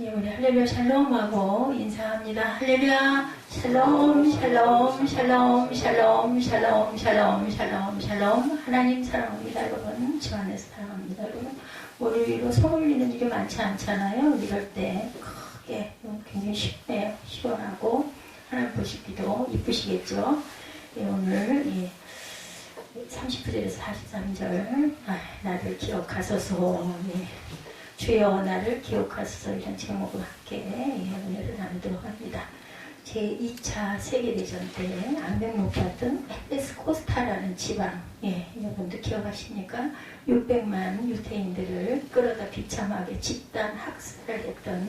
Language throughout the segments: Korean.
예, 우리 할렐루야 샬롬하고 인사합니다. 할렐루야 샬롬 샬롬 샬롬 샬롬 샬롬 샬롬 샬롬 샬롬. 하나님 사랑합니다 여러분. 주 안에서 사랑합니다 여러분. 월요일로 손 올리는 일이 많지 않잖아요. 이럴 때 크게 굉장히 시원해요. 시원하고 하나님 보시기도 이쁘시겠죠. 예, 오늘 39절에서 43절 나를 기억하소서. 예. 주여 나를 기억하소서 이런 제목으로 함께 은혜를 나누도록 합니다. 제2차 세계대전 때 악명 높았던 에스코스타라는 지방, 여러분들 기억하십니까? 600만 유태인들을 끌어다 비참하게 집단 학살을 했던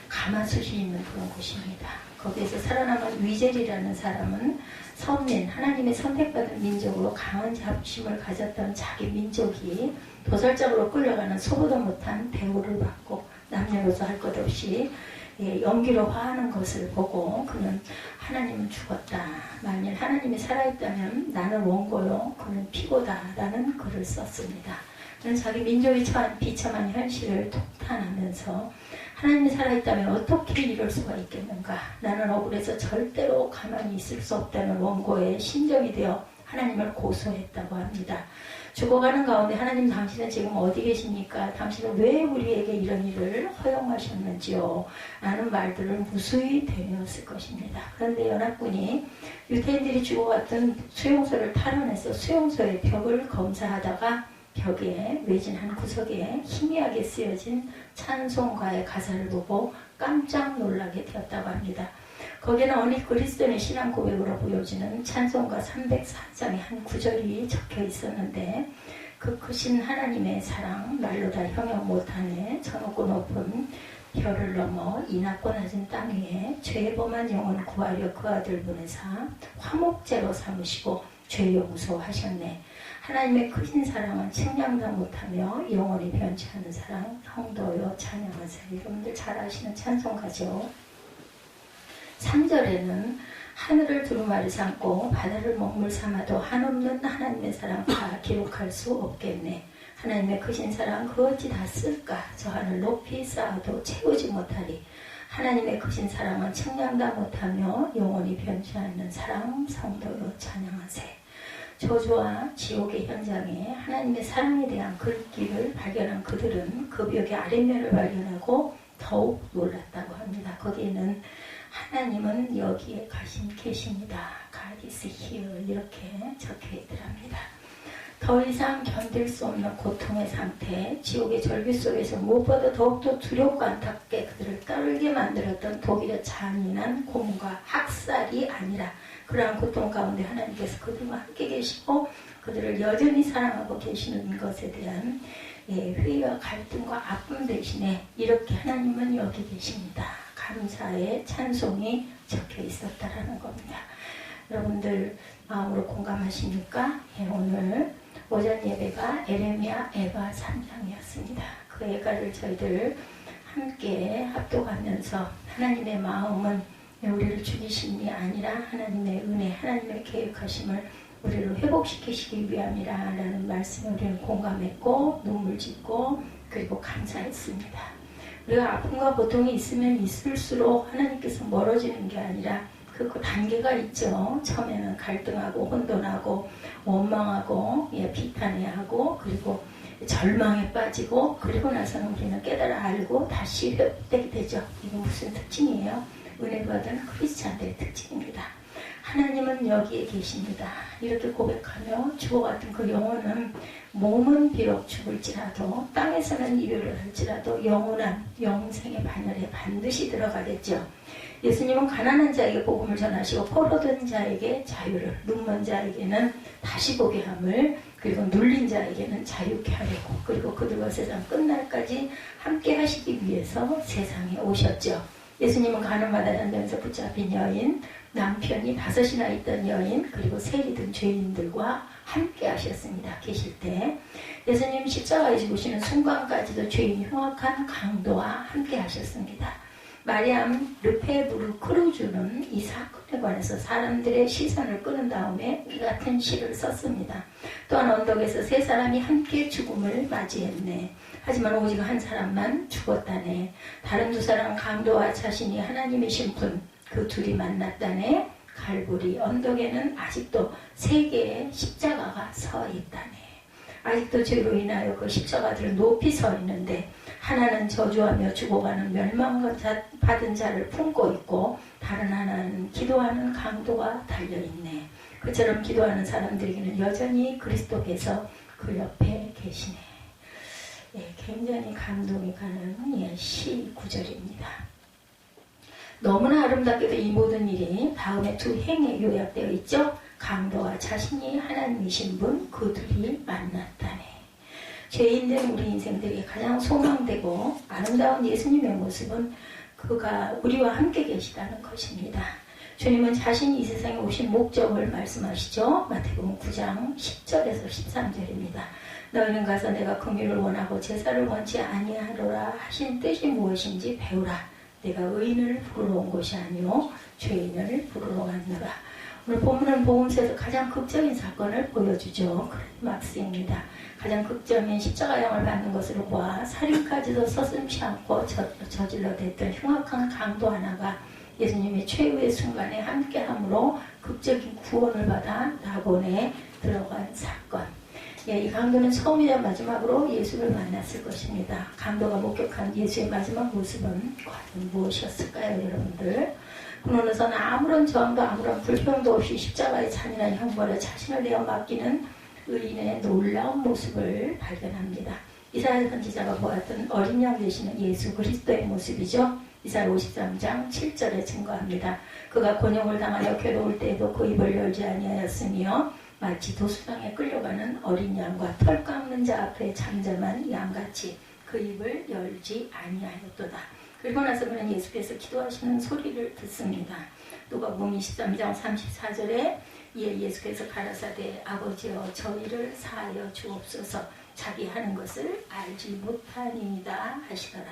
가마솥이 있는 그런 곳입니다. 거기에서 살아남은 위젤이라는 사람은 선민, 하나님의 선택받은 민족으로 강한 자부심을 가졌던 자기 민족이 도살장으로 끌려가는 소보도 못한 대우를 받고 남녀노소 할 것 없이 연기로 화하는 것을 보고 그는 하나님은 죽었다. 만일 하나님이 살아있다면 나는 원고요. 그는 피고다. 라는 글을 썼습니다. 그는 자기 민족이 처한 비참한 현실을 통탄하면서 하나님이 살아있다면 어떻게 이럴 수가 있겠는가. 나는 억울해서 절대로 가만히 있을 수 없다는 원고에 신정이 되어 하나님을 고소했다고 합니다. 죽어가는 가운데 하나님 당신은 지금 어디 계십니까? 당신은 왜 우리에게 이런 일을 허용하셨는지요? 라는 말들을 무수히 되었을 것입니다. 그런데 연합군이 유태인들이 죽어갔던 수용소를 탈환해서 수용소의 벽을 검사하다가 벽에 외진 한 구석에 희미하게 쓰여진 찬송가의 가사를 보고 깜짝 놀라게 되었다고 합니다. 거기에는 어린 그리스도인의 신앙 고백으로 보여지는 찬송가 304장의 한 구절이 적혀 있었는데 그 크신 하나님의 사랑 말로 다 형용 못하네. 저 높고 높은 별을 넘어 이 낮고 낮은 땅 위에 죄 범한 영혼 구하려 그 아들 보내사 화목제로 삼으시고 죄 용서하셨네. 하나님의 크신 사랑은 측량도 못하며 영원히 변치 않은 사랑 성도여 찬양하세요. 여러분들 잘 아시는 찬송가죠. 3절에는 하늘을 두루마리 삼고 바다를 먹물 삼아도 한없는 하나님의 사랑 다 기록할 수 없겠네. 하나님의 크신 사랑 그 어찌 다 쓸까. 저 하늘 높이 쌓아도 채우지 못하리. 하나님의 크신 사랑은 측량도 못하며 영원히 변치 않는 사랑 성도여 찬양하세. 저주와 지옥의 현장에 하나님의 사랑에 대한 글귀를 발견한 그들은 그 벽의 아랫면을 발견하고 더욱 놀랐다고 합니다. 거기에는 하나님은 여기에 계십니다. God is here 이렇게 적혀 있더랍니다. 더 이상 견딜 수 없는 고통의 상태, 지옥의 절규 속에서 무엇보다 더욱더 두렵고 안타깝게 그들을 떨게 만들었던 독일의 잔인한 고문과 학살이 아니라 그러한 고통 가운데 하나님께서 그들과 함께 계시고 그들을 여전히 사랑하고 계시는 것에 대한 회의와 갈등과 아픔 대신에 이렇게 하나님은 여기 계십니다. 감사의 찬송이 적혀 있었다라는 겁니다. 여러분들 마음으로 공감하십니까? 오늘 오전 예배가 에레미야 에바 3장이었습니다. 그 예가를 저희들 함께 합독하면서 하나님의 마음은 우리를 죽이심이 아니라 하나님의 은혜, 하나님의 계획하심을 우리를 회복시키시기 위함이라는 말씀을 우리는 공감했고 눈물 짓고 그리고 감사했습니다. 우리가 아픔과 고통이 있으면 있을수록 하나님께서 멀어지는 게 아니라 그 단계가 있죠. 처음에는 갈등하고 혼돈하고 원망하고 비탄해하고 그리고 절망에 빠지고 그리고 나서는 우리는 깨달아 알고 다시 회복되게 되죠. 이게 무슨 특징이에요? 은혜 받은 크리스찬들의 특징입니다. 하나님은 여기에 계십니다. 이렇게 고백하며 죽어갔던 그 영혼은 몸은 비록 죽을지라도 땅에서는 이별을 할지라도 영원한 영생의 반열에 반드시 들어가겠죠. 예수님은 가난한 자에게 복음을 전하시고 포로된 자에게 자유를, 눈먼 자에게는 다시 보게 함을, 그리고 눌린 자에게는 자유케 하려고, 그리고 그들과 세상 끝날까지 함께 하시기 위해서 세상에 오셨죠. 예수님은 가늠하다 다니면서 붙잡힌 여인, 남편이 5이나 있던 여인, 그리고 세리든 죄인들과 함께 하셨습니다. 계실 때 예수님 십자가에 죽으시는 순간까지도 죄인 흉악한 강도와 함께 하셨습니다. 마리암 르페부르 크루주는 이 사건에 관해서 사람들의 시선을 끄는 다음에 이 같은 시를 썼습니다. 또한 언덕에서 3 사람이 함께 죽음을 맞이했네. 하지만 오직 한 사람만 죽었다네. 다른 두 사람 강도와 자신이 하나님이신 분, 그 둘이 만났다네. 갈보리 언덕에는 아직도 3개의 십자가가 서 있다네. 아직도 죄로 인하여 그 십자가들을 높이 서 있는데 하나는 저주하며 죽어가는 멸망받은 자를 품고 있고 다른 하나는 기도하는 강도가 달려있네. 그처럼 기도하는 사람들에게는 여전히 그리스도께서 그 옆에 계시네. 예, 굉장히 감동이 가는 시 구절입니다. 너무나 아름답게도 이 모든 일이 다음에 두 행에 요약되어 있죠. 강도와 자신이 하나님이신 분, 그 둘이 만났다네. 죄인된 우리 인생들이 가장 소망되고 아름다운 예수님의 모습은 그가 우리와 함께 계시다는 것입니다. 주님은 자신이 이 세상에 오신 목적을 말씀하시죠. 마태복음 9장 10절에서 13절입니다. 너희는 가서 내가 긍휼을 원하고 제사를 원치 아니하노라 하신 뜻이 무엇인지 배우라. 내가 의인을 부르러 온 것이 아니요 죄인을 부르러 왔노라. 오늘 본문은 복음서에서 가장 극적인 사건을 보여주죠. 크리스마스입니다. 가장 극적인 십자가형을 받는 것으로 보아 살인까지도 서슴지 않고 저질러댔던 흉악한 강도 하나가 예수님의 최후의 순간에 함께함으로 극적인 구원을 받아 낙원에 들어간 사건. 예, 이 강도는 처음이자 마지막으로 예수를 만났을 것입니다. 강도가 목격한 예수의 마지막 모습은 과연 무엇이었을까요, 여러분들? 그러면서는 아무런 저항도 아무런 불평도 없이 십자가의 잔인한 형벌에 자신을 내어 맡기는 의인의 놀라운 모습을 발견합니다. 이사야 선지자가 보았던 어린 양 되시는 예수 그리스도의 모습이죠. 이사야 53장 7절에 증거합니다. 그가 곤욕을 당하여 괴로울 때에도 그 입을 열지 아니하였으며 마치 도수장에 끌려가는 어린 양과 털 깎는 자 앞에 잠잠한 양같이 그 입을 열지 아니하였도다. 그리고 나서 그는 예수께서 기도하시는 소리를 듣습니다. 누가복음 23장 34절에 이에 예수께서 가라사대 아버지여 저희를 사하여 주옵소서 자기 하는 것을 알지 못하니이다 하시더라.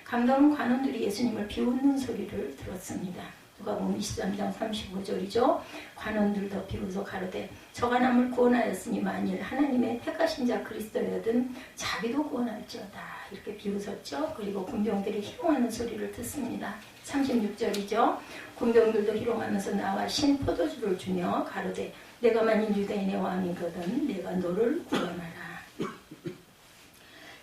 강도는 관원들이 예수님을 비웃는 소리를 들었습니다. 누가복음 23장 35절이죠. 관원들도 비웃어 가로되 저가 남을 구원하였으니 만일 하나님의 택하신 자 그리스도여든 자기도 구원할지어다. 이렇게 비웃었죠. 그리고 군병들이 희롱하는 소리를 듣습니다. 36절이죠. 군병들도 희롱하면서 나와 신 포도주를 주며 가로되 내가 만일 유대인의 왕이거든 내가 너를 구원하라.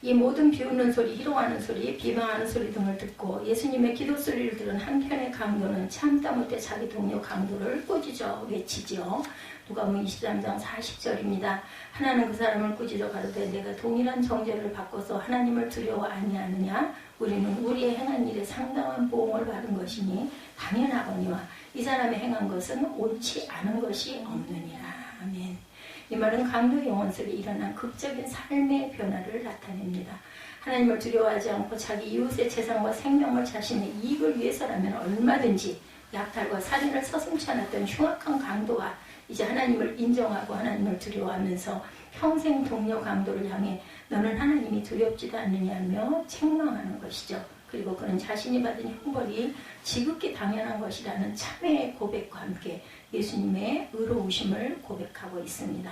이 모든 비웃는 소리, 희롱하는 소리, 비방하는 소리 등을 듣고 예수님의 기도 소리를 들은 한편의 강도는 참다 못해 자기 동료 강도를 꾸짖어 외치죠. 누가복음 23장 40절입니다. 하나는 그 사람을 꾸짖어 가로되 내가 동일한 정죄를 바꿔서 하나님을 두려워 아니하느냐? 우리는 우리의 행한 일에 상당한 보응을 받은 것이니 당연하거니와 이 사람의 행한 것은 옳지 않은 것이 없느니라. 아멘. 이 말은 강도 영혼 속에 일어난 극적인 삶의 변화를 나타냅니다. 하나님을 두려워하지 않고 자기 이웃의 재산과 생명을 자신의 이익을 위해서라면 얼마든지 약탈과 살인을 서슴지 않았던 흉악한 강도가 이제 하나님을 인정하고 하나님을 두려워하면서 평생 동료 강도를 향해 너는 하나님이 두렵지도 않느냐며 책망하는 것이죠. 그리고 그는 자신이 받은 형벌이 지극히 당연한 것이라는 참회의 고백과 함께 예수님의 의로우심을 고백하고 있습니다.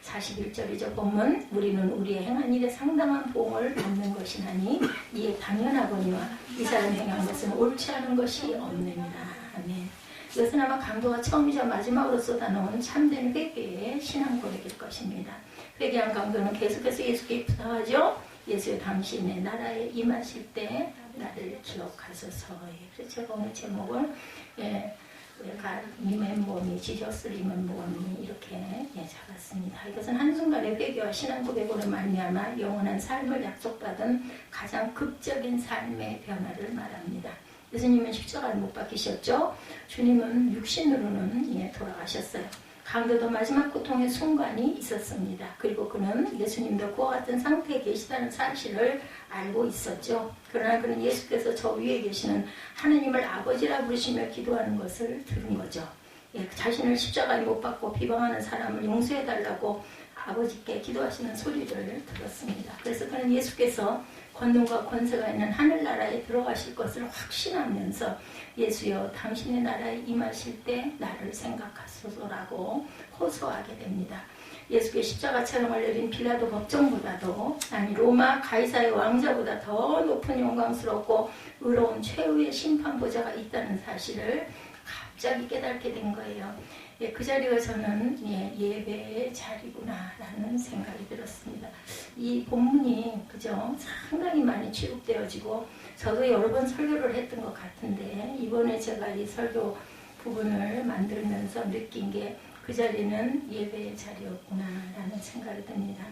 41절이죠. 본문 우리는 우리의 행한 일에 상당한 보응을 받는 것이나니 이에 당연하거니와 이 사람이 행한 것은 옳지 않은 것이 없느니라. 아멘. 이것은 아마 강도가 처음이자 마지막으로 쏟아놓은 참된 회개의 신앙 고백일 것입니다. 회개한 강도는 계속해서 예수께 부탁하죠. 예수의 당신의 나라에 임하실 때 나를 기억하소서. 그래서 제가 오늘 제목을 리멤버미, 지저스 리멤버미 이렇게 잡았습니다. 이것은 한순간의 회개와 신앙 고백으로 말미암아 영원한 삶을 약속받은 가장 극적인 삶의 변화를 말합니다. 예수님은 십자가를 못 박히셨죠. 주님은 육신으로는 돌아가셨어요. 강도도 마지막 고통의 순간이 있었습니다. 그리고 그는 예수님도 그와 같은 상태에 계시다는 사실을 알고 있었죠. 그러나 그는 예수께서 저 위에 계시는 하나님을 아버지라 부르시며 기도하는 것을 들은 거죠. 자신을 십자가에 못 박고 비방하는 사람을 용서해달라고 아버지께 기도하시는 소리를 들었습니다. 그래서 그는 예수께서 권능과 권세가 있는 하늘나라에 들어가실 것을 확신하면서 예수여 당신의 나라에 임하실 때 나를 생각하소서라고 호소하게 됩니다. 예수께 십자가 차량을 내린 빌라도 법정보다도, 아니 로마 가이사의 왕자보다 더 높은 영광스럽고 의로운 최후의 심판보좌가 있다는 사실을 갑자기 깨닫게 된 거예요. 예, 그 자리가 저는 예배의 자리구나라는 생각이 들었습니다. 이 본문이 그죠? 상당히 많이 취급되어지고 저도 여러 번 설교를 했던 것 같은데 이번에 제가 이 설교 부분을 만들면서 느낀 게 그 자리는 예배의 자리였구나라는 생각이 듭니다.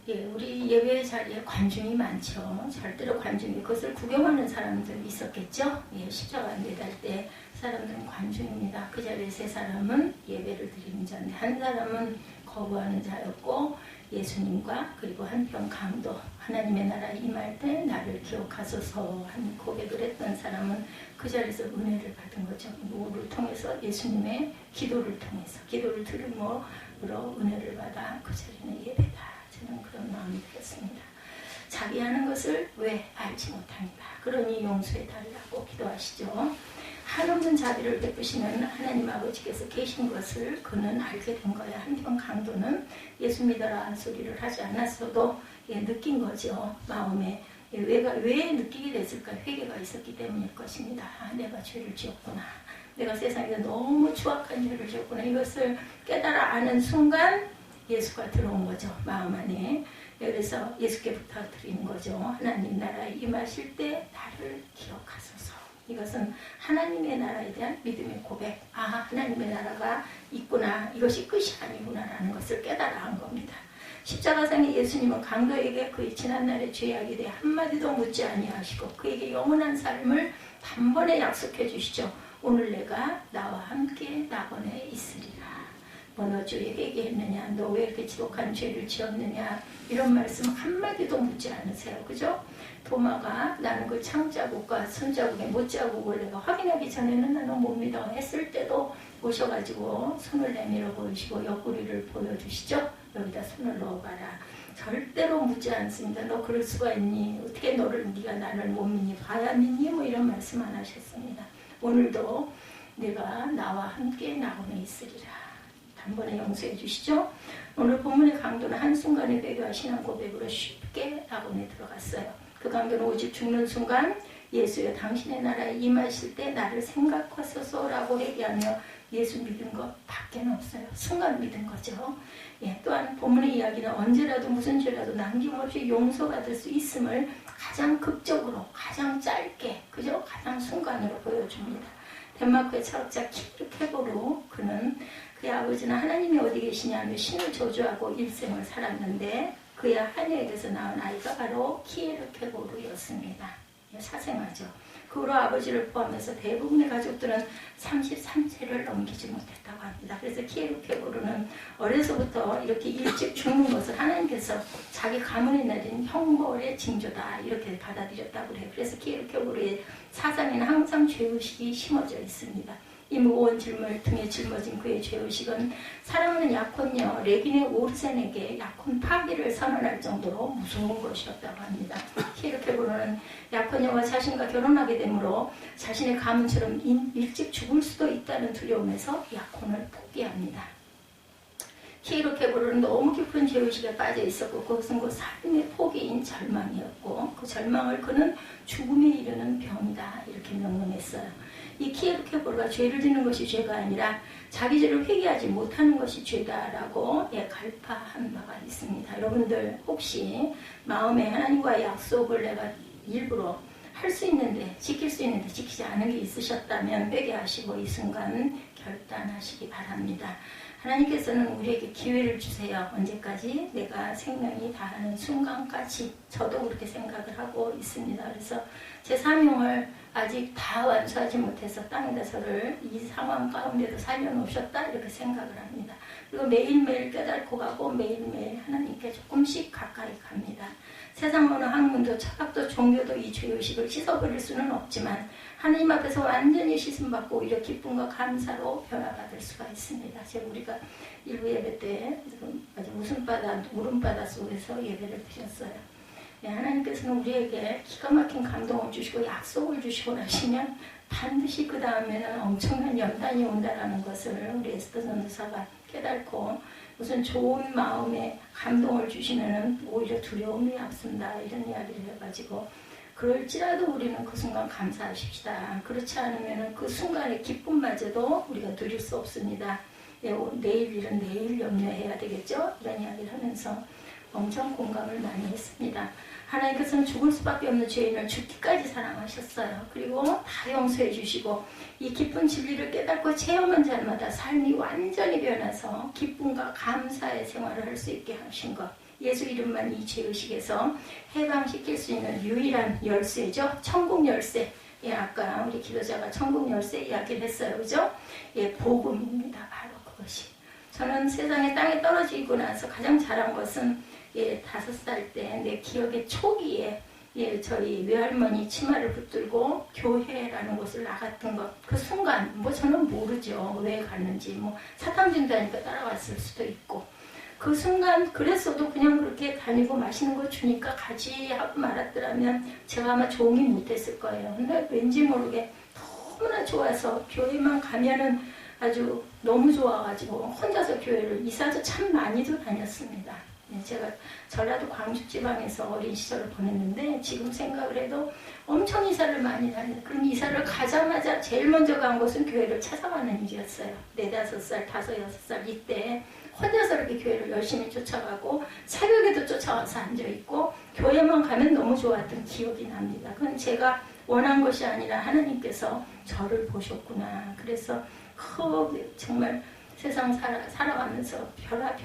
예, 우리 예배의 자리에 관중이 많죠. 절대로 관중이 그것을 구경하는 사람들 있었겠죠. 예, 십자가 매달 때 사람들은 관중입니다. 그 자리에 세 사람은 예배를 드리는 자인데 한 사람은 거부하는 자였고 예수님과 그리고 한편 강도 하나님의 나라에 임할 때 나를 기억하소서 하는 고백을 했던 사람은 그 자리에서 은혜를 받은 거죠. 누구를 통해서? 예수님의 기도를 통해서 기도를 들음으로 은혜를 받아 그 자리는 예배다. 저는 그런 마음이 들었습니다. 자기 하는 것을 왜 알지 못합니다. 그러니 용서해 달라고 기도하시죠. 한없는 자비를 베푸시는 하나님 아버지께서 계신 것을 그는 알게 된 거야. 한편 강도는 예수 믿어라 소리를 하지 않았어도 느낀 거죠. 마음에 왜 느끼게 됐을까? 회개가 있었기 때문일 것입니다. 내가 죄를 지었구나. 내가 세상에 너무 추악한 죄를 지었구나. 이것을 깨달아 아는 순간 예수가 들어온 거죠. 마음 안에. 그래서 예수께 부탁드리는 거죠. 하나님 나라에 임하실 때 나를 기억하소서. 이것은 하나님의 나라에 대한 믿음의 고백. 하나님의 나라가 있구나. 이것이 끝이 아니구나라는 것을 깨달아 한 겁니다. 십자가상의 예수님은 강도에게 그의 지난날의 죄악에 대해 한마디도 묻지 아니하시고 그에게 영원한 삶을 단번에 약속해 주시죠. 오늘 내가 나와 함께 낙원에 있으리라. 너 주에 회개했느냐? 너 왜 이렇게 지독한 죄를 지었느냐? 이런 말씀 한마디도 묻지 않으세요. 그죠? 도마가 나는 그 창자국과 손자국의 못자국을 내가 확인하기 전에는 나는 못 믿어 했을 때도 오셔가지고 손을 내밀어 보이시고 옆구리를 보여주시죠. 여기다 손을 넣어봐라. 절대로 묻지 않습니다. 너 그럴 수가 있니? 어떻게 네가 나를 못 믿니? 봐야 믿니? 뭐 이런 말씀 안 하셨습니다. 오늘도 내가 나와 함께 낙원에 있으리라. 단번에 용서해 주시죠. 오늘 본문의 강도는 한순간에 배교와 신앙 고백으로 쉽게 낙원에 들어갔어요. 그 강도는 오직 죽는 순간 예수여 당신의 나라에 임하실 때 나를 생각하소서라고 얘기하며 예수 믿은 것 밖에는 없어요. 순간 믿은 거죠. 예, 또한 본문의 이야기는 언제라도 무슨 죄라도 남김없이 용서받을 수 있음을 가장 극적으로 가장 짧게 그죠? 가장 순간으로 보여줍니다. 덴마크의 철학자 키르케고르 그는 그의 아버지는 하나님이 어디 계시냐며 신을 저주하고 일생을 살았는데 그의 하녀에게서 낳은 아이가 바로 키르케고르였습니다. 사생아죠. 그 후로 아버지를 포함해서 대부분의 가족들은 33세를 넘기지 못했다고 합니다. 그래서 키르케고르는 어려서부터 이렇게 일찍 죽는 것을 하나님께서 자기 가문에 내린 형벌의 징조다 이렇게 받아들였다고 해요. 그래서 키르케고르의 사상에는 항상 죄의식이 심어져 있습니다. 이 무거운 짐을 등에 짊어진 그의 죄의식은 사랑하는 약혼녀 레기네 오르센에게 약혼 파기를 선언할 정도로 무서운 것이었다고 합니다. 키르케고르는 약혼녀와 자신과 결혼하게 되므로 자신의 가문처럼 일찍 죽을 수도 있다는 두려움에서 약혼을 포기합니다. 키르케고르는 너무 깊은 죄의식에 빠져 있었고 그것은 그 삶의 포기인 절망이었고 그 절망을 그는 죽음에 이르는 병이다 이렇게 명명했어요. 이 키르케고르가 죄를 짓는 것이 죄가 아니라 자기 죄를 회개하지 못하는 것이 죄다라고 갈파한 바가 있습니다. 여러분들 혹시 마음에 하나님과의 약속을 내가 일부러 할 수 있는데 지킬 수 있는데 지키지 않은 게 있으셨다면 회개하시고 이 순간 결단하시기 바랍니다. 하나님께서는 우리에게 기회를 주세요. 언제까지? 내가 생명이 다하는 순간까지. 저도 그렇게 생각을 하고 있습니다. 그래서 제 사명을 아직 다 완수하지 못해서 땅에다 저를 이 상황 가운데도 살려놓으셨다 이렇게 생각을 합니다. 그리고 매일매일 깨닫고 가고 매일매일 하나님께 조금씩 가까이 갑니다. 세상 어느 학문도 철학도 종교도 이 죄의식을 씻어버릴 수는 없지만 하나님 앞에서 완전히 씻음받고 오히려 기쁨과 감사로 변화받을 수가 있습니다. 제가 우리가 일부 예배 때 아주 울음바다 속에서 예배를 드렸어요. 하나님께서는 우리에게 기가 막힌 감동을 주시고 약속을 주시고 나시면 반드시 그 다음에는 엄청난 연단이 온다라는 것을 우리 에스더 전도사가 깨닫고 무슨 좋은 마음에 감동을 주시면은 오히려 두려움이 앞선다 이런 이야기를 해가지고 그럴지라도 우리는 그 순간 감사하십시다. 그렇지 않으면은 그 순간의 기쁨마저도 우리가 누릴 수 없습니다. 내일 일은 내일 염려해야 되겠죠? 이런 이야기를 하면서 엄청 공감을 많이 했습니다. 하나님께서는 죽을 수밖에 없는 죄인을 죽기까지 사랑하셨어요. 그리고 다 용서해 주시고 이 기쁜 진리를 깨닫고 체험한 자마다 삶이 완전히 변해서 기쁨과 감사의 생활을 할 수 있게 하신 것. 예수 이름만 이 죄의식에서 해방시킬 수 있는 유일한 열쇠죠. 천국 열쇠. 예, 아까 우리 기도자가 천국 열쇠 이야기를 했어요. 그죠? 예, 복음입니다. 바로 그것이. 저는 세상에 땅에 떨어지고 나서 가장 잘한 것은 5살 때 내 기억의 초기에 저희 외할머니 치마를 붙들고 교회라는 곳을 나갔던 것. 그 순간 저는 모르죠. 왜 갔는지. 사탕 준다니까 따라갔을 수도 있고. 그 순간 그랬어도 그냥 그렇게 다니고 맛있는 거 주니까 가지 하고 말았더라면 제가 아마 종이 못했을 거예요. 근데 왠지 모르게 너무나 좋아서 교회만 가면은 아주 너무 좋아가지고 혼자서 교회를 이사도 참 많이도 다녔습니다. 제가 전라도 광주지방에서 어린 시절을 보냈는데 지금 생각을 해도 엄청 이사를 많이 다녔어요. 그럼 이사를 가자마자 제일 먼저 간 곳은 교회를 찾아가는 일이었어요. 4, 5살, 5, 6살 이때 혼자서 이렇게 교회를 열심히 쫓아가고 새벽에도 쫓아가서 앉아있고 교회만 가면 너무 좋았던 기억이 납니다. 그건 제가 원한 것이 아니라 하나님께서 저를 보셨구나. 그래서 정말 세상 살아가면서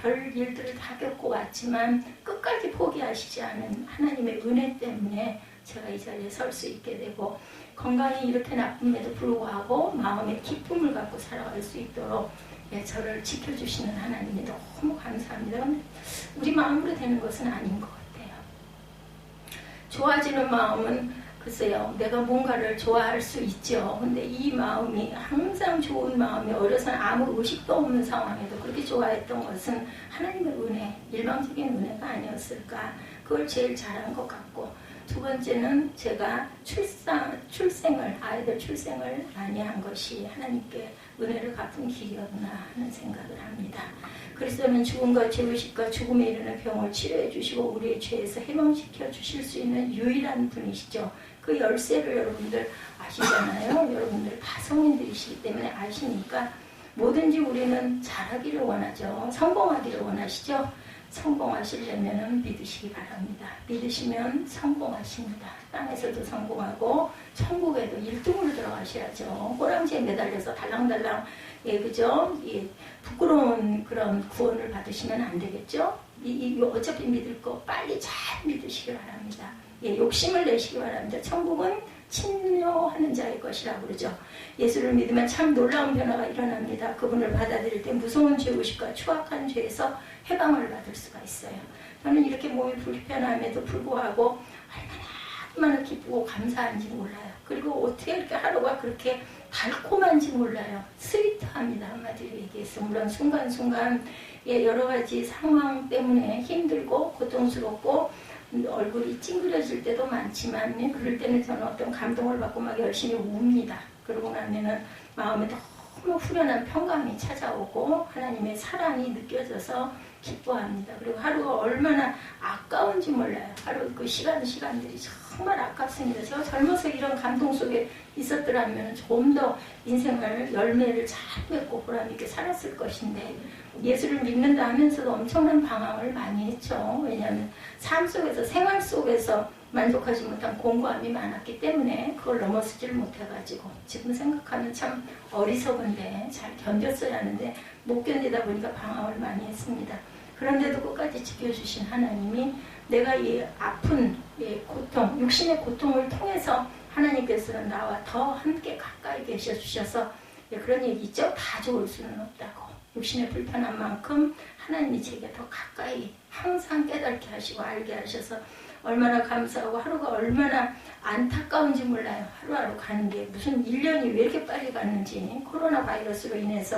별 일들을 다 겪고 왔지만 끝까지 포기하시지 않은 하나님의 은혜 때문에 제가 이 자리에 설 수 있게 되고 건강이 이렇게 나쁨에도 불구하고 마음의 기쁨을 갖고 살아갈 수 있도록 저를 지켜주시는 하나님이 너무 감사합니다. 우리 마음으로 되는 것은 아닌 것 같아요. 좋아지는 마음은 글쎄요, 내가 뭔가를 좋아할 수 있죠. 근데 이 마음이 항상 좋은 마음이 어려서는 아무 의식도 없는 상황에도 그렇게 좋아했던 것은 하나님의 은혜, 일방적인 은혜가 아니었을까. 그걸 제일 잘한 것 같고, 두 번째는 제가 아이들 출생을 많이 한 것이 하나님께 은혜를 갚은 길이었나 하는 생각을 합니다. 그리스도는 죽음과 죄의식과 죽음에 이르는 병을 치료해 주시고 우리의 죄에서 해방시켜 주실 수 있는 유일한 분이시죠. 그 열쇠를 여러분들 아시잖아요. 여러분들 다 성인들이시기 때문에 아시니까 뭐든지 우리는 잘하기를 원하죠. 성공하기를 원하시죠. 성공하시려면 믿으시기 바랍니다. 믿으시면 성공하십니다. 땅에서도 성공하고 천국에도 1등으로 들어가셔야죠. 호랑지에 매달려서 달랑달랑 그죠? 부끄러운 그런 구원을 받으시면 안 되겠죠? 어차피 믿을 거 빨리 잘 믿으시기 바랍니다. 욕심을 내시기 바랍니다. 천국은 친노하는 자의 것이라고 그러죠. 예수를 믿으면 참 놀라운 변화가 일어납니다. 그분을 받아들일 때 무서운 죄의식과 추악한 죄에서 해방을 받을 수가 있어요. 저는 이렇게 몸이 불편함에도 불구하고 얼마나 기쁘고 감사한지 몰라요. 그리고 어떻게 이렇게 하루가 그렇게 달콤한지 몰라요. 스위트합니다. 한마디로 얘기해서. 물론 순간순간 여러 가지 상황 때문에 힘들고 고통스럽고 얼굴이 찡그려질 때도 많지만 그럴 때는 저는 어떤 감동을 받고 막 열심히 웁니다. 그러고 나면은 마음에 너무 후련한 평강이 찾아오고 하나님의 사랑이 느껴져서 기뻐합니다. 그리고 하루가 얼마나 아까운지 몰라요. 하루 그 시간들이 정말 아깝습니다. 제가 젊어서 이런 감동 속에 있었더라면 좀 더 인생을 열매를 잘 맺고 보람있게 살았을 것인데 예수를 믿는다 하면서도 엄청난 방황을 많이 했죠. 왜냐하면 삶 속에서 생활 속에서 만족하지 못한 공고함이 많았기 때문에 그걸 넘어서지를 못해가지고 지금 생각하면 참 어리석은데 잘 견뎠어야 하는데 못 견디다 보니까 방황을 많이 했습니다. 그런데도 끝까지 지켜주신 하나님이 내가 이 아픈 고통, 육신의 고통을 통해서 하나님께서는 나와 더 함께 가까이 계셔주셔서 그런 얘기 있죠. 다 좋을 수는 없다고. 육신의 불편한 만큼 하나님이 제게 더 가까이 항상 깨닫게 하시고 알게 하셔서 얼마나 감사하고 하루가 얼마나 안타까운지 몰라요. 하루하루 가는 게 무슨 1년이 왜 이렇게 빨리 갔는지 코로나 바이러스로 인해서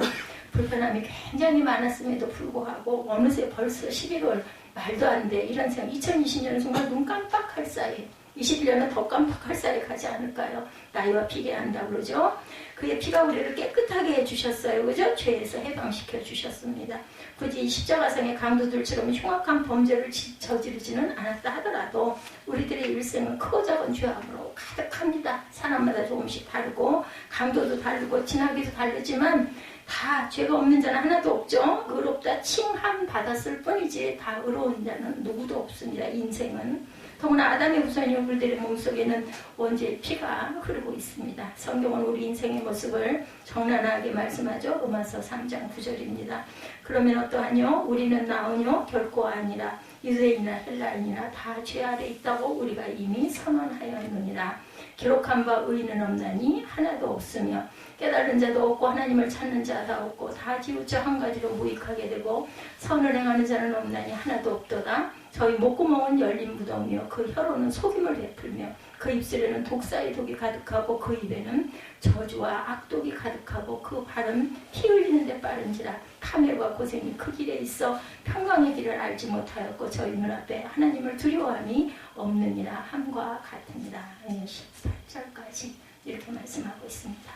불편함이 굉장히 많았음에도 불구하고 어느새 벌써 11월 말도 안 돼. 이런 생각 2020년 정말 눈 깜빡할 사이에 21년은 더 깜빡할 살이 가지 않을까요? 나이와 비례한다고 그러죠. 그의 피가 우리를 깨끗하게 해주셨어요. 그죠? 죄에서 해방시켜 주셨습니다. 굳이 십자가상의 강도들처럼 흉악한 범죄를 저지르지는 않았다 하더라도 우리들의 일생은 크고 작은 죄악으로 가득합니다. 사람마다 조금씩 다르고 강도도 다르고 진하기도 다르지만 다 죄가 없는 자는 하나도 없죠. 의롭다 칭함 받았을 뿐이지 다 의로운 자는 누구도 없습니다. 인생은. 더구나 아담의 후손인 우리들의 몸속에는 원죄의 피가 흐르고 있습니다. 성경은 우리 인생의 모습을 적나라하게 말씀하죠. 로마서 3장 9절입니다. 그러면 어떠하뇨? 우리는 나으뇨? 결코 아니라 유대인이나 헬라인이나 다 죄 아래 있다고 우리가 이미 선언하였느니라. 기록한 바 의인은 없나니 하나도 없으며 깨달은 자도 없고 하나님을 찾는 자도 없고 다 지우쳐 한 가지로 무익하게 되고 선을 행하는 자는 없나니 하나도 없도다. 저희 목구멍은 열린 무덤이요 그 혀로는 속임을 베풀며 그 입술에는 독사의 독이 가득하고 그 입에는 저주와 악독이 가득하고 그 발은 피 흘리는 데 빠른지라. 탐욕과 고생이 그 길에 있어 평강의 길을 알지 못하였고 저희 눈앞에 하나님을 두려워함이 없느니라 함과 같으니라. 18절까지 이렇게 말씀하고 있습니다.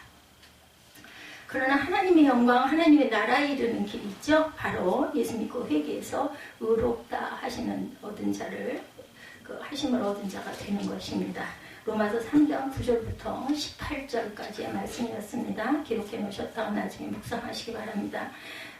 그러나 하나님의 영광, 하나님의 나라에 이르는 길이 있죠. 바로 예수 믿고 회개해서 의롭다 하시는 얻은 자를 하심을 얻은 자가 되는 것입니다. 로마서 3장 9절부터 18절까지의 말씀이었습니다. 기록해 놓으셨다가 나중에 묵상하시기 바랍니다.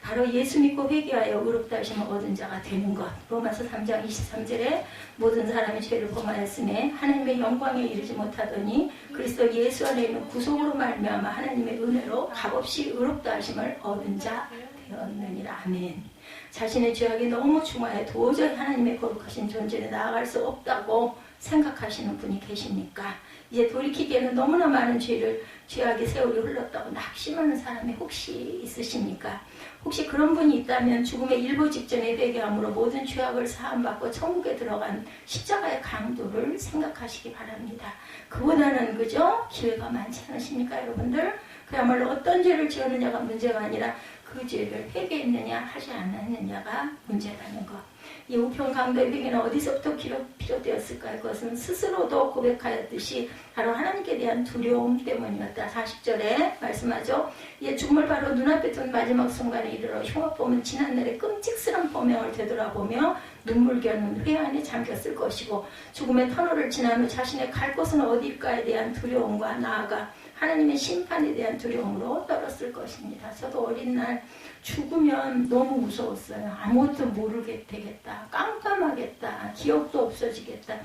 바로 예수 믿고 회개하여 의롭다 하심을 얻은 자가 되는 것. 로마서 3장 23절에 모든 사람이 죄를 범하였음에 하나님의 영광에 이르지 못하더니 그리스도 예수 안에 있는 구속으로 말미암아 하나님의 은혜로 값없이 의롭다 하심을 얻은 자 되었느니라. 아멘. 자신의 죄악이 너무 중하여 도저히 하나님의 거룩하신 존재에 나아갈 수 없다고 생각하시는 분이 계십니까? 이제 돌이키기에는 너무나 많은 죄악의 세월이 흘렀다고 낙심하는 사람이 혹시 있으십니까? 혹시 그런 분이 있다면 죽음의 일보 직전에 회개함으로 모든 죄악을 사함받고 천국에 들어간 십자가의 강도를 생각하시기 바랍니다. 그보다는 그죠? 기회가 많지 않으십니까 여러분들? 그야말로 어떤 죄를 지었느냐가 문제가 아니라 그 죄를 회개했느냐 하지 않았느냐가 문제라는 것. 이 우편 강도의 회개는 어디서부터 비롯되었을까? 그것은 스스로도 고백하였듯이 바로 하나님께 대한 두려움 때문이었다. 40절에 말씀하죠. 이에 죽음을 바로 눈앞에 둔 마지막 순간에 이르러 흉악범은 지난날의 끔찍스러운 범행을 되돌아보며 눈물겨는 회한에 잠겼을 것이고 죽음의 터널을 지난 후 자신의 갈 곳은 어디일까에 대한 두려움과 나아가 하나님의 심판에 대한 두려움으로 떨었을 것입니다. 저도 어린 날 죽으면 너무 무서웠어요. 아무것도 모르게 되겠다. 깜깜하겠다. 기억도 없어지겠다.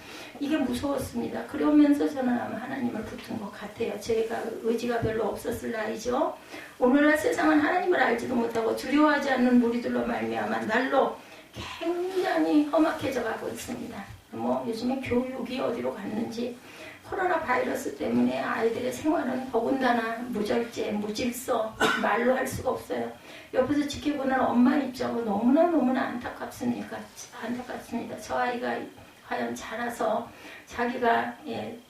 이게 무서웠습니다. 그러면서 저는 아마 하나님을 붙은 것 같아요. 제가 의지가 별로 없었을 나이죠. 오늘날 세상은 하나님을 알지도 못하고 두려워하지 않는 무리들로 말미암아 날로 굉장히 험악해져 가고 있습니다. 요즘에 교육이 어디로 갔는지 코로나 바이러스 때문에 아이들의 생활은 더군다나 무절제, 무질서, 말로 할 수가 없어요. 옆에서 지켜보는 엄마 입장은 너무나 안타깝습니다. 저 아이가 과연 자라서 자기가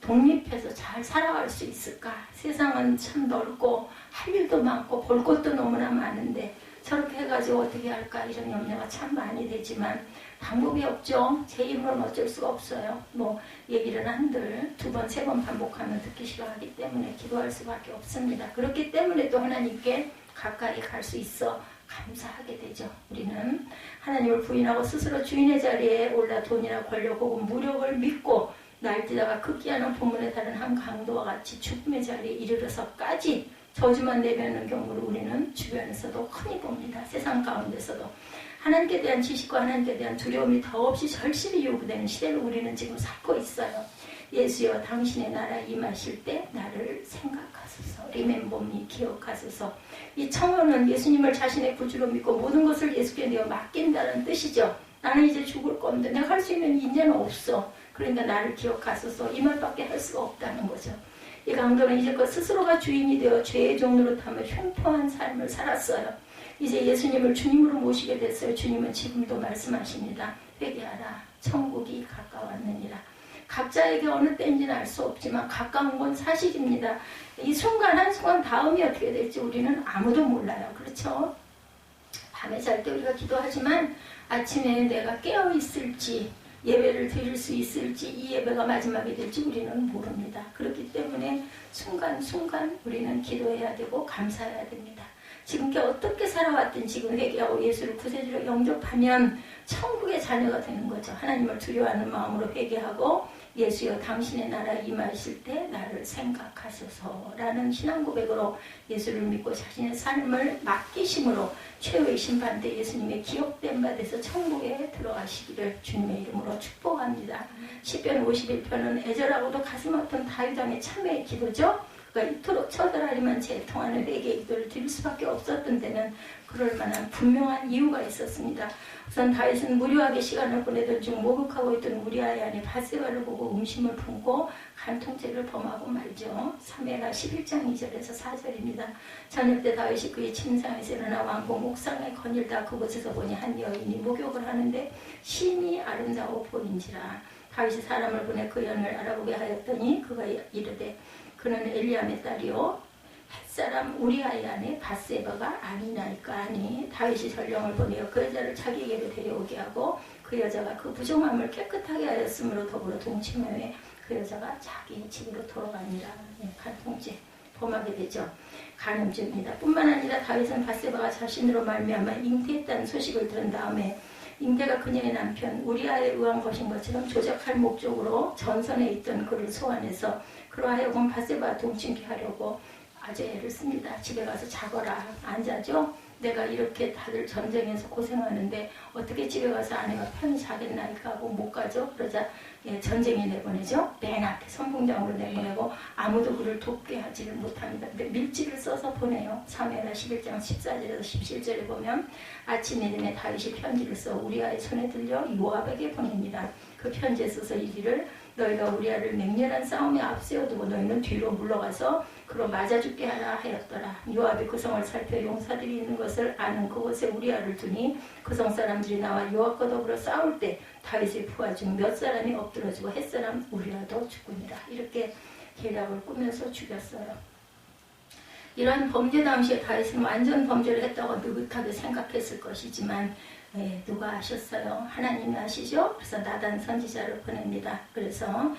독립해서 잘 살아갈 수 있을까? 세상은 참 넓고 할 일도 많고 볼 것도 너무나 많은데 저렇게 해가지고 어떻게 할까 이런 염려가 참 많이 되지만 방법이 없죠. 제 힘으로는 어쩔 수가 없어요. 얘기를 한들 2번, 3번 반복하면 듣기 싫어하기 때문에 기도할 수밖에 없습니다. 그렇기 때문에 또 하나님께 가까이 갈 수 있어 감사하게 되죠. 우리는 하나님을 부인하고 스스로 주인의 자리에 올라 돈이나 권력 혹은 무력을 믿고 날뛰다가 급기야는 본문에 다른 한 강도와 같이 죽음의 자리에 이르러서까지 저주만 내뱉는 경우를 우리는 주변에서도 흔히 봅니다. 세상 가운데서도. 하나님께 대한 지식과 하나님께 대한 두려움이 더없이 절실히 요구되는 시대를 우리는 지금 살고 있어요. 예수여 당신의 나라 임하실 때 나를 생각하소서. Remember me, 기억하소서. 이 청혼은 예수님을 자신의 구주로 믿고 모든 것을 예수께 내어 맡긴다는 뜻이죠. 나는 이제 죽을 건데 내가 할 수 있는 인재는 없어. 그러니까 나를 기억하소서. 이 말밖에 할 수가 없다는 거죠. 이 강도는 이제껏 스스로가 주인이 되어 죄의 종로를 타며 흉포한 삶을 살았어요. 이제 예수님을 주님으로 모시게 됐어요. 주님은 지금도 말씀하십니다. 회개하라. 천국이 가까웠느니라. 각자에게 어느 때인지는 알 수 없지만 가까운 건 사실입니다. 이 순간 한순간 다음이 어떻게 될지 우리는 아무도 몰라요. 그렇죠? 밤에 잘 때 우리가 기도하지만 아침에 내가 깨어있을지 예배를 드릴 수 있을지, 이 예배가 마지막이 될지 우리는 모릅니다. 그렇기 때문에 순간순간 우리는 기도해야 되고 감사해야 됩니다. 지금께 어떻게 살아왔든 지금 회개하고 예수를 구세주로 영접하면 천국의 자녀가 되는 거죠. 하나님을 두려워하는 마음으로 회개하고 예수여 당신의 나라 임하실 때 나를 생각하소서라는 신앙 고백으로 예수를 믿고 자신의 삶을 맡기심으로 최후의 심판 때 예수님의 기억된 바 돼서 천국에 들어가시기를 주님의 이름으로 축복합니다. 시편 51편은 애절하고도 가슴 아픈 다윗 왕의 참회의 기도죠. 그러니까 이토록 처절하리만 재통하는 회개의 기도를 드릴 수밖에 없었던 데는 그럴 만한 분명한 이유가 있었습니다. 우선 다윗은 무료하게 시간을 보내던 중 목욕하고 있던 우리아의 아내 밧세바를 보고 음심을 품고 간통죄를 범하고 말죠. 사무엘하 11장 2절에서 4절입니다. 저녁 때 다윗이 그의 침상에서 일어나 왕궁 옥상에 거닐다 그곳에서 보니 한 여인이 목욕을 하는데 심히 아름다워 보인지라. 다윗이 사람을 보내 그 여인을 알아보게 하였더니 그가 이르되 그는 엘리암의 딸이요 햇사람 우리아의 아내 밧세바가 아니나이까 하니 다윗이 전령을 보내어 그 여자를 자기에게로 데려오게 하고 그 여자가 그 부정함을 깨끗하게 하였으므로 더불어 동침하여 그 여자가 자기 집으로 돌아가니라. 간통죄 범하게 되죠. 간음죄입니다. 뿐만 아니라 다윗은 밧세바가 자신으로 말미암아 잉태했다는 소식을 들은 다음에 잉태가 그녀의 남편 우리아에 의한 것인 것처럼 조작할 목적으로 전선에 있던 그를 소환해서 그로 하여금 밧세바와 동침케 하려고 아주 애를 씁니다. 집에 가서 자거라. 안 자죠? 내가 이렇게 다들 전쟁에서 고생하는데 어떻게 집에 가서 아내가 편히 자겠나이까 하고 못 가죠? 그러자 전쟁에 내보내죠. 맨 앞에 선봉장으로 내보내고 아무도 그를 돕게 하지를 못합니다. 근데 밀지를 써서 보내요. 사무엘하 11장 14절에서 17절에 보면 아침에 되면 다윗이 편지를 써 우리아의 손에 들려 요압에게 보냅니다. 그 편지에 써서 이르기를 너희가 우리아를 맹렬한 싸움에 앞세워두고 너희는 뒤로 물러가서 그로 맞아 죽게 하라 하였더라. 요압이 그 성을 살펴 용사들이 있는 것을 아는 그곳에 우리아를 두니 그 성 사람들이 나와 요압과 더불어 싸울 때 다윗의 부하 중 몇 사람이 엎드러지고 햇사람 우리아도 죽으니라. 이렇게 계략을 꾸며서 죽였어요. 이러한 범죄 당시에 다윗은 완전 범죄를 했다고 느긋하게 생각했을 것이지만 누가 아셨어요? 하나님이 아시죠? 그래서 나단 선지자를 보냅니다. 그래서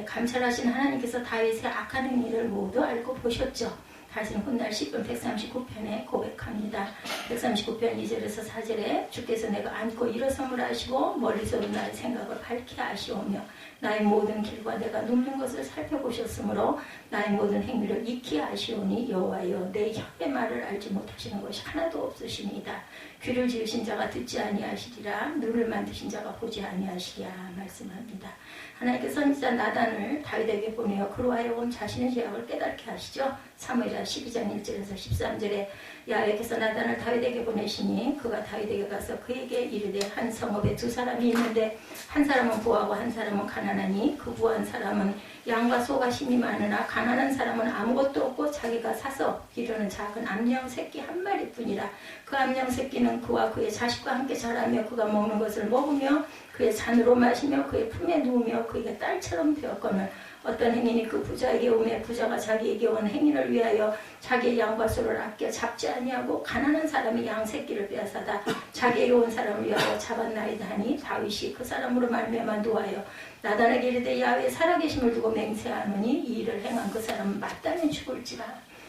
감찰하신 하나님께서 다윗의 악한 행위를 모두 알고 보셨죠. 다윗은 훗날 시편 139편에 고백합니다. 139편 2절에서 4절에 주께서 내가 앉고 일어섬을 아시고 멀리서 나의 생각을 밝히 아시오며 나의 모든 길과 내가 눕는 것을 살펴보셨으므로 나의 모든 행위를 익히 아시오니 여호와여 내 혀의 말을 알지 못하시는 것이 하나도 없으시니이다. 귀를 지으신 자가 듣지 아니하시리라 눈을 만드신 자가 보지 아니하시리라 말씀합니다. 하나님께서 선지자 나단을 다윗에게 보내어 그로 하여금 자신의 죄악을 깨닫게 하시죠. 사무엘하 12장 1절에서 13절에 야훼께서 나단을 다윗에게 보내시니 그가 다윗에게 가서 그에게 이르되 한 성읍에 두 사람이 있는데 한 사람은 부하고 한 사람은 가난하니 그 부한 사람은 양과 소가 힘이 많으나 가난한 사람은 아무것도 없고 자기가 사서 기르는 작은 암양 새끼 한 마리뿐이라. 그 암양 새끼는 그와 그의 자식과 함께 자라며 그가 먹는 것을 먹으며 그의 잔으로 마시며 그의 품에 누우며 그에게 딸처럼 되었거늘 어떤 행인이 그 부자에게 오매 부자가 자기에게 온 행인을 위하여 자기의 양과 소를 아껴 잡지 아니하고 가난한 사람이 양 새끼를 빼앗아다 자기에게 온 사람을 위하여 잡았나이다 하니 다윗이 그 사람으로 말미암아 노하여 나단에게 이르되 야훼 살아계심을 두고 맹세하노니 이 일을 행한 그 사람은 마땅히 죽을지라.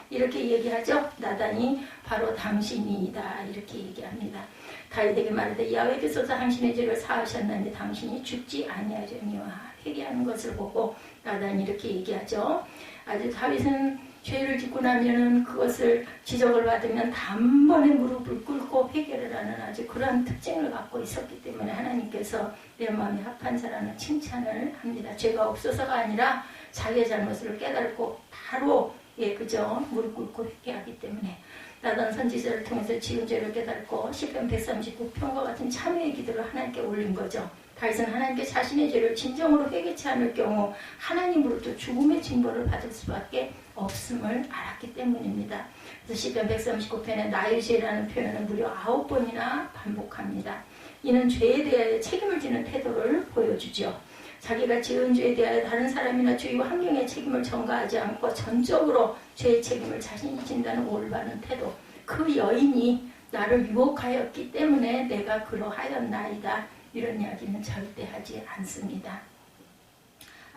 이렇게 얘기하죠. 나단이 바로 당신이다 이렇게 얘기합니다. 다윗에게 말하되 야훼께서 당신의 죄를 사하셨나니 당신이 죽지 아니하려니와 회개하는 것을 보고 나단이 이렇게 얘기하죠. 아주 다윗은 죄를 짓고 나면은 그것을 지적을 받으면 단번에 무릎을 꿇고 회개를 하는 아주 그러한 특징을 갖고 있었기 때문에 하나님께서 내 마음이 합한 자라는 칭찬을 합니다. 죄가 없어서가 아니라 자기의 잘못을 깨닫고 바로 그죠 무릎 꿇고 회개하기 때문에 나단 선지자를 통해서 지은 죄를 깨닫고 시편 139편과 같은 참회의 기도를 하나님께 올린 거죠. 다윗은 하나님께 자신의 죄를 진정으로 회개치 않을 경우 하나님으로부터 죽음의 징벌을 받을 수밖에 없음을 알았기 때문입니다. 그래서 시편 139편에 나의 죄라는 표현은 무려 9번이나 반복합니다. 이는 죄에 대하여 책임을 지는 태도를 보여주죠. 자기가 지은 죄에 대하여 다른 사람이나 주위 환경의 책임을 전가하지 않고 전적으로 죄의 책임을 자신이 진다는 올바른 태도. 그 여인이 나를 유혹하였기 때문에 내가 그러하였나이다. 이런 이야기는 절대 하지 않습니다.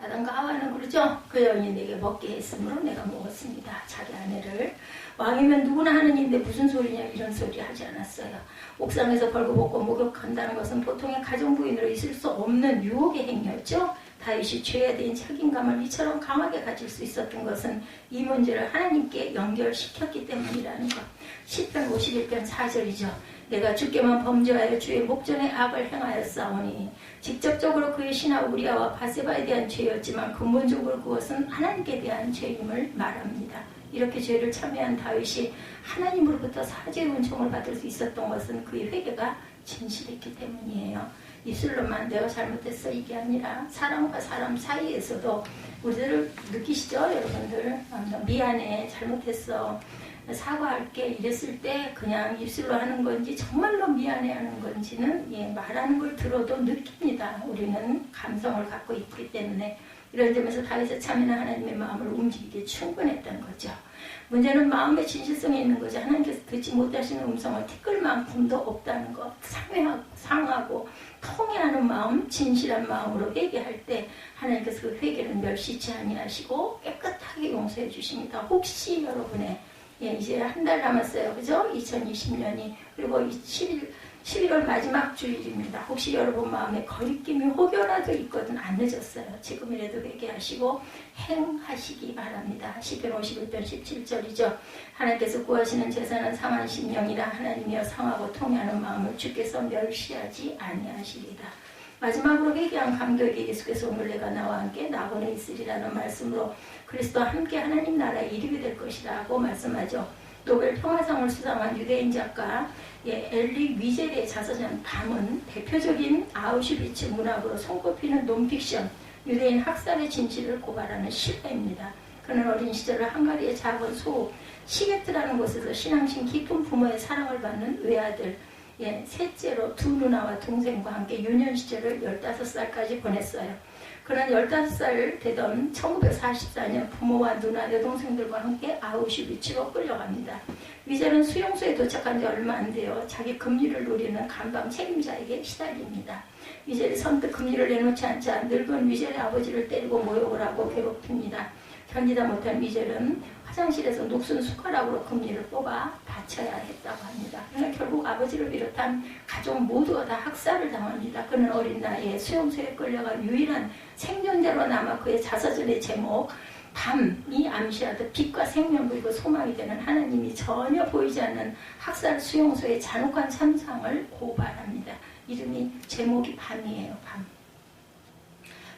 아담과 하와는 그러죠. 그 여인이 내게 먹게 했으므로 내가 먹었습니다. 자기 아내를. 왕이면 누구나 하는 일인데 무슨 소리냐 이런 소리 하지 않았어요. 옥상에서 벌거벗고 목욕한다는 것은 보통의 가정부인으로 있을 수 없는 유혹의 행위였죠. 다윗이 죄에 대한 책임감을 이처럼 강하게 가질 수 있었던 것은 이 문제를 하나님께 연결시켰기 때문이라는 것. 시편 51편 4절이죠. 내가 주께만 범죄하여 주의 목전에 악을 행하였사오니 직접적으로 그의 신하 우리아와 바세바에 대한 죄였지만 근본적으로 그것은 하나님께 대한 죄임을 말합니다. 이렇게 죄를 참여한 다윗이 하나님으로부터 사죄의 은총을 받을 수 있었던 것은 그의 회개가 진실했기 때문이에요. 입술로만 내가 잘못했어 이게 아니라 사람과 사람 사이에서도 우리들 느끼시죠? 여러분들 미안해 잘못했어 사과할게 이랬을 때 그냥 입술로 하는 건지 정말로 미안해 하는 건지는 말하는 걸 들어도 느낍니다. 우리는 감성을 갖고 있기 때문에 이런 점에서 다윗의 참여는 하나님의 마음을 움직이기에 충분했던 거죠. 문제는 마음의 진실성에 있는 거죠. 하나님께서 듣지 못하시는 음성을 티끌만큼도 없다는 것. 상하고 통해하는 마음, 진실한 마음으로 회개할 때 하나님께서 그 회개를 멸시치 아니하시고 깨끗하게 용서해 주십니다. 혹시 여러분의 이제 한 달 남았어요. 그죠? 2020년이. 그리고 11월 마지막 주일입니다. 혹시 여러분 마음에 거리낌이 혹여라도 있거든 안 늦었어요. 지금이라도 회개하시고 행하시기 바랍니다. 시편 51편 17절이죠. 하나님께서 구하시는 제사는 상한 심령이라 하나님이여 상하고 통해하는 마음을 주께서 멸시하지 아니하시리다. 마지막으로 회개한 감격에 예수께서 오늘 내가 나와 함께 나고는 있으리라는 말씀으로 그리스도와 함께 하나님 나라에 이르게 될 것이라고 말씀하죠. 노벨 평화상을 수상한 유대인 작가 엘리 위젤의 자서전 밤은 대표적인 아우슈비츠 문학으로 손꼽히는 논픽션, 유대인 학살의 진실을 고발하는 실화입니다. 그는 어린 시절을 헝가리의 작은 소읍 시게트라는 곳에서 신앙심 깊은 부모의 사랑을 받는 외아들, 셋째로 두 누나와 동생과 함께 유년 시절을 15살까지 보냈어요. 그는 15살 되던 1944년 부모와 누나, 여동생들과 함께 아우슈비츠로 끌려갑니다. 위젤은 수용소에 도착한 지 얼마 안 돼요. 자기 금리를 노리는 감방 책임자에게 시달립니다. 위젤이 선뜻 금리를 내놓지 않자 늙은 위젤의 아버지를 때리고 모욕을 하고 괴롭힙니다. 견디다 못한 위젤은 화장실에서 녹슨 숟가락으로 금리를 뽑아 다쳐야 했다고 합니다. 그러나 결국 아버지를 비롯한 가족 모두가 다 학살을 당합니다. 그는 어린 나이에 수용소에 끌려가 유일한 생존자로 남아 그의 자서전의 제목 밤이 암시하듯 빛과 생명 그리고 소망이 되는 하나님이 전혀 보이지 않는 학살 수용소의 잔혹한 참상을 고발합니다. 이름이 제목이 밤이에요. 밤.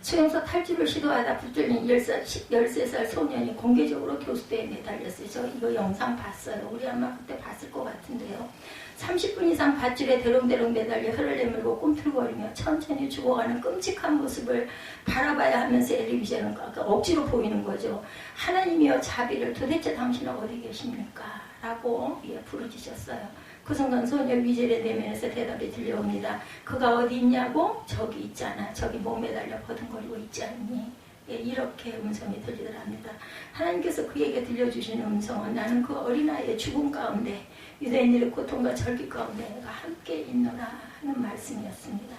수용소 탈출을 시도하다 붙들린 13살 소년이 공개적으로 교수대에 매달렸어요. 저 이거 영상 봤어요. 우리 아마 그때 봤을 것 같은데요. 30분 이상 밧줄에 대롱대롱 매달려 혀를 내밀고 꿈틀거리며 천천히 죽어가는 끔찍한 모습을 바라봐야 하면서 엘리 위젤은 억지로 보이는 거죠. 하나님이여 자비를 도대체 당신은 어디 계십니까? 라고 부르짖었어요. 그 순간 소녀 위젤의 내면에서 대답이 들려옵니다. 그가 어디 있냐고? 저기 있잖아. 저기 목 매달려 버둥거리고 있지 않니? 이렇게 음성이 들리더랍니다. 하나님께서 그에게 들려주시는 음성은 나는 그 어린아이의 죽음 가운데 유대인들의 고통과 절기 가운데 내가 함께 있노라 하는 말씀이었습니다.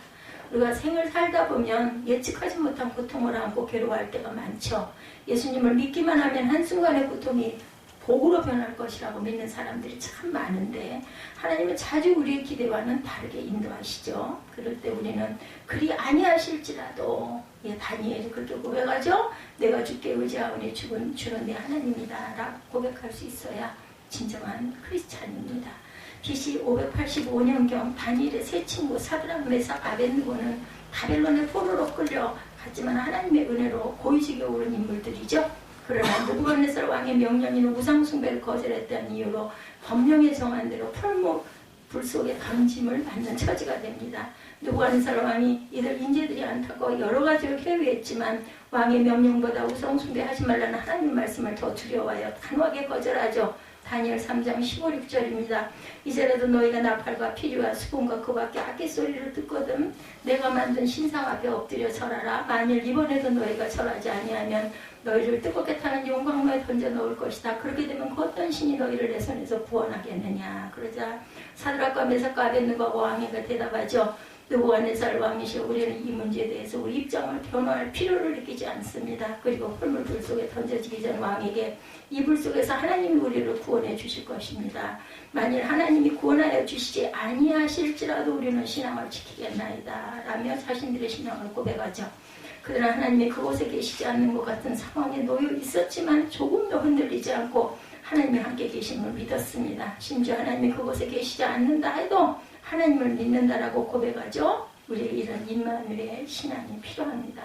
우리가 생을 살다 보면 예측하지 못한 고통을 안고 괴로워할 때가 많죠. 예수님을 믿기만 하면 한순간의 고통이 복으로 변할 것이라고 믿는 사람들이 참 많은데 하나님은 자주 우리의 기대와는 다르게 인도하시죠. 그럴 때 우리는 그리 아니하실지라도 다니엘이 그렇게 고백하죠. 내가 주께 의지하오니 주는 내 하나님이다 라고 고백할 수 있어야 진정한 크리스찬입니다. BC 585년경 다니엘의 세 친구 사드락, 메삭, 아벳느고는 바벨론의 포로로 끌려갔지만 하나님의 은혜로 고위직에 오른 인물들이죠. 그러나 느부갓네살 왕의 명령인 우상숭배를 거절했다는 이유로 법령에 정한 대로 풀 속에 감짐을 받는 처지가 됩니다. 느부갓네살 왕이 이들 인재들이 안타까워 여러 가지로 회유했지만 왕의 명령보다 우상숭배하지 말라는 하나님 말씀을 더 두려워하여 단호하게 거절하죠. 다니엘 3장 15, 16절입니다. 이제라도 너희가 나팔과 피리와 수금과 그 밖에 악기 소리를 듣거든 내가 만든 신상 앞에 엎드려 절하라. 만일 이번에도 너희가 절하지 아니하면 너희를 뜨겁게 타는 용광로에 던져 넣을 것이다. 그렇게 되면 그 어떤 신이 너희를 내 손에서 구원하겠느냐. 그러자 사드락과 메삭과 아벳느고가 왕에게 대답하죠. 느부갓네살 왕이시여 우리는 이 문제에 대해서 우리 입장을 변화할 필요를 느끼지 않습니다. 그리고 헐물불 속에 던져지기 전 왕에게 이 불 속에서 하나님이 우리를 구원해 주실 것입니다. 만일 하나님이 구원하여 주시지 아니하실지라도 우리는 신앙을 지키겠나이다 라며 자신들의 신앙을 고백하죠. 그러나 하나님이 그곳에 계시지 않는 것 같은 상황에 놓여 있었지만 조금도 흔들리지 않고 하나님이 함께 계심을 믿었습니다. 심지어 하나님이 그곳에 계시지 않는다 해도 하나님을 믿는다라고 고백하죠. 우리에게 이런 임마누엘 신앙이 필요합니다.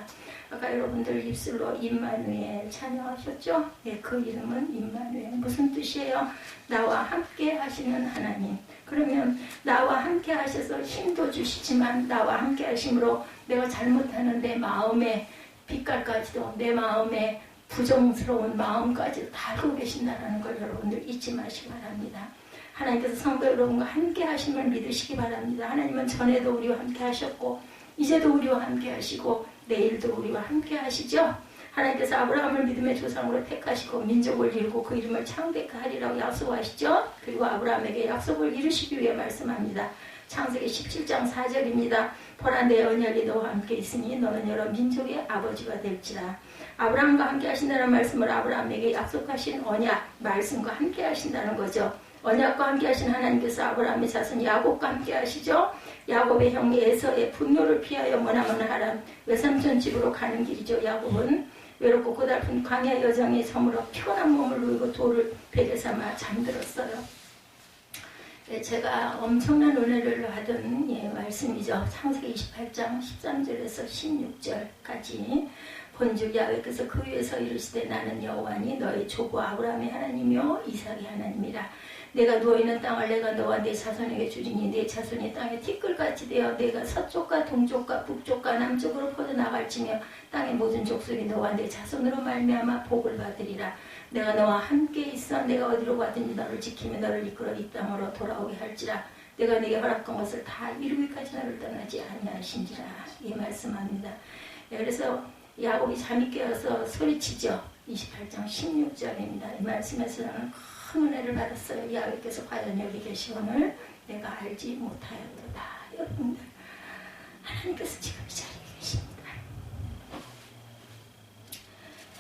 아까 여러분들 입술로 임마누엘 찬양하셨죠? 네, 그 이름은 임마누엘. 무슨 뜻이에요? 나와 함께 하시는 하나님. 그러면 나와 함께 하셔서 힘도 주시지만 나와 함께 하심으로 내가 잘못하는 내 마음의 빛깔까지도 내 마음의 부정스러운 마음까지도 다 알고 계신다는 걸 여러분들 잊지 마시기 바랍니다. 하나님께서 성도 여러분과 함께 하심을 믿으시기 바랍니다. 하나님은 전에도 우리와 함께 하셨고 이제도 우리와 함께 하시고 내일도 우리와 함께 하시죠. 하나님께서 아브라함을 믿음의 조상으로 택하시고 민족을 이루고 그 이름을 창대케 하리라고 약속하시죠. 그리고 아브라함에게 약속을 이루시기 위해 말씀합니다. 창세기 17장 4절입니다. 보라 내 언약이 너와 함께 있으니 너는 여러 민족의 아버지가 될지라. 아브라함과 함께 하신다는 말씀을 아브라함에게 약속하신 언약, 말씀과 함께 하신다는 거죠. 언약과 함께 하신 하나님께서 아브라함의 자손 야곱과 함께 하시죠. 야곱의 형 에서의 분노를 피하여 머나먼 하람 외삼촌 집으로 가는 길이죠. 야곱은 외롭고 고달픈 광야 여정에 저물어 피곤한 몸을 누이고 돌을 베개 삼아 잠들었어요. 예, 제가 엄청난 은혜를 받은 말씀이죠. 창세기 28장 13절에서 16절까지 본즉 야훼께서 그 위에서 이르시되 나는 여호와니 너의 조부 아브라함의 하나님이요 이삭의 하나님이라. 내가 누워있는 땅을 내가 너와 내 자손에게 주리니 내 자손이 땅에 티끌같이 되어 내가 서쪽과 동쪽과 북쪽과 남쪽으로 퍼져나갈지며 땅의 모든 족속이 너와 내 자손으로 말미암아 복을 받으리라. 내가 너와 함께 있어 내가 어디로 가든지 너를 지키며 너를 이끌어 이 땅으로 돌아오게 할지라. 내가 네게 허락한 것을 다 이루기까지 너를 떠나지 아니하신지라. 이 말씀합니다. 그래서 야곱이 잠이 깨어서 소리치죠. 28장 16절입니다. 이 말씀에서는 큰 은혜를 받았어요. 야훼께서 과연 여기 계시오늘 내가 알지 못하였도다. 여러분들 하나님께서 지금 이 자리에 계십니다.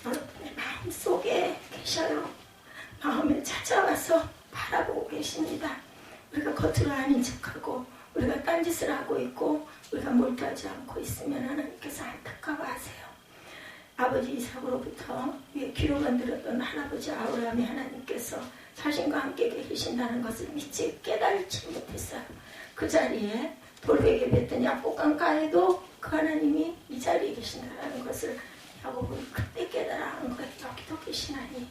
여러분의 마음속에 계셔요. 마음에 찾아와서 바라보고 계십니다. 우리가 겉으로 아닌 척하고 우리가 딴짓을 하고 있고 우리가 몰두하지 않고 있으면 하나님께서 안타까워하세요. 아버지 이삭으로부터 위에 귀로 만들었던 할아버지 아브라함의 하나님께서 자신과 함께 계신다는 것을 믿지 깨달지 못했어요. 그 자리에 돌베개 뱉던 약복강가에도 그 하나님이 이 자리에 계신다는 것을 야곱은 그때 깨달아는 거예요. 여기도 계시나니.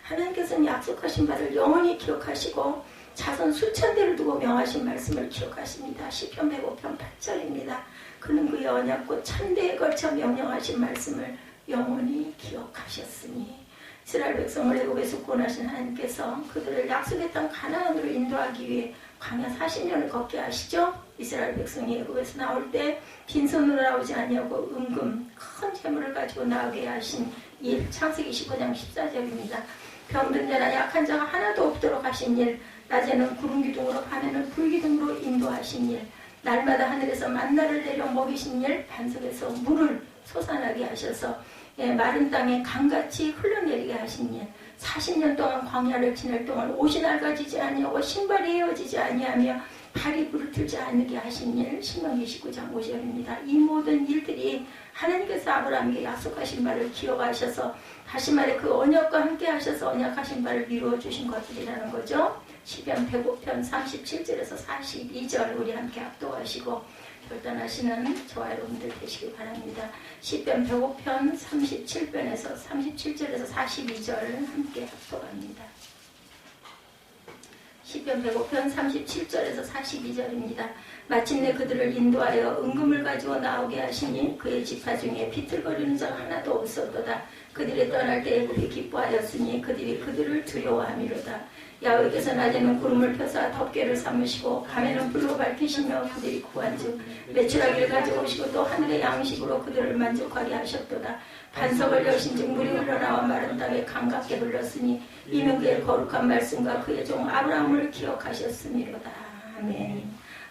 하나님께서는 약속하신 바를 영원히 기억하시고 자손 수천 대를 두고 명하신 말씀을 기억하십니다. 시편 105편 8절입니다. 그는 그의 언약꽃 1000대에 걸쳐 명령하신 말씀을 영원히 기억하셨으니. 이스라엘 백성을 애굽에서 구원하신 하나님께서 그들을 약속의 땅 가나안으로 인도하기 위해 광야 40년을 걷게 하시죠. 이스라엘 백성이 애굽에서 나올 때 빈손으로 나오지 아니하고 은금 큰 재물을 가지고 나오게 하신 일, 창세기 15장 14절입니다. 병든 자나 약한 자가 하나도 없도록 하신 일, 낮에는 구름 기둥으로 밤에는 불 기둥으로 인도하신 일, 날마다 하늘에서 만나를 내려 먹이신 일, 반석에서 물을 솟아나게 하셔서 마른 땅에 강같이 흘러내리게 하신 일, 40년 동안 광야를 지낼 동안 옷이 낡아지지 아니하고 신발이 헤어지지 아니하며 발이 부르틀지 않게 하신 일, 신명기 19장 5절입니다. 이 모든 일들이 하나님께서 아브라함에게 약속하신 바를 기억하셔서 다시 말해 그 언약과 함께 하셔서 언약하신 바를 이루어 주신 것들이라는 거죠. 시편 105편 37절에서 42절 우리 함께 합독하시고 결단하시는 저와 여러분들 되시기 바랍니다. 시편 105편 37편에서 37절에서 42절 함께 합독합니다. 시편 105편 37절에서 42절입니다. 마침내 그들을 인도하여 은금을 가지고 나오게 하시니 그의 지파 중에 비틀거리는 자가 하나도 없었도다. 그들이 떠날 때 애굽이 기뻐하였으니 그들이 그들을 두려워함이로다. 야훼께서 낮에는 구름을 펴사 덮개를 삼으시고 밤에는 불로 밝히시며 그들이 구한즉 메추라기를 가져오시고 또 하늘의 양식으로 그들을 만족하게 하셨도다. 반석을 여신즉 물이 흘러나와 마른 땅에 강같게 흘렀으니 이는 그의 거룩한 말씀과 그의 종 아브라함을 기억하셨음이로다. 아멘.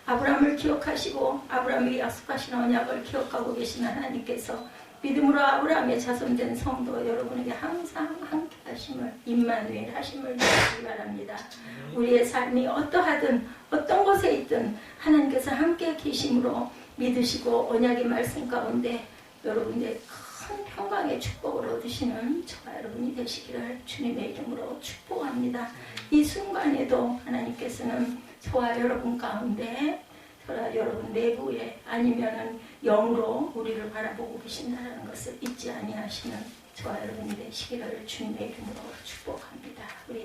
아브라함을 기억하시고 아브라함에게 약속하신 언약을 기억하고 계신 하나님께서 믿음으로 아브라함의 자손된 성도 여러분에게 항상 함께 하심을, 임마누엘 하심을 믿으시기 바랍니다. 우리의 삶이 어떠하든 어떤 곳에 있든 하나님께서 함께 계심으로 믿으시고 언약의 말씀 가운데 여러분의 큰 평강의 축복을 얻으시는 저와 여러분이 되시기를 주님의 이름으로 축복합니다. 이 순간에도 하나님께서는 저와 여러분 가운데, 저와 여러분 내부에 아니면은 영으로 우리를 바라보고 계신다는 것을 잊지 아니하시는 저와 여러분이 되시기를 주님의 이름으로 축복합니다. 우리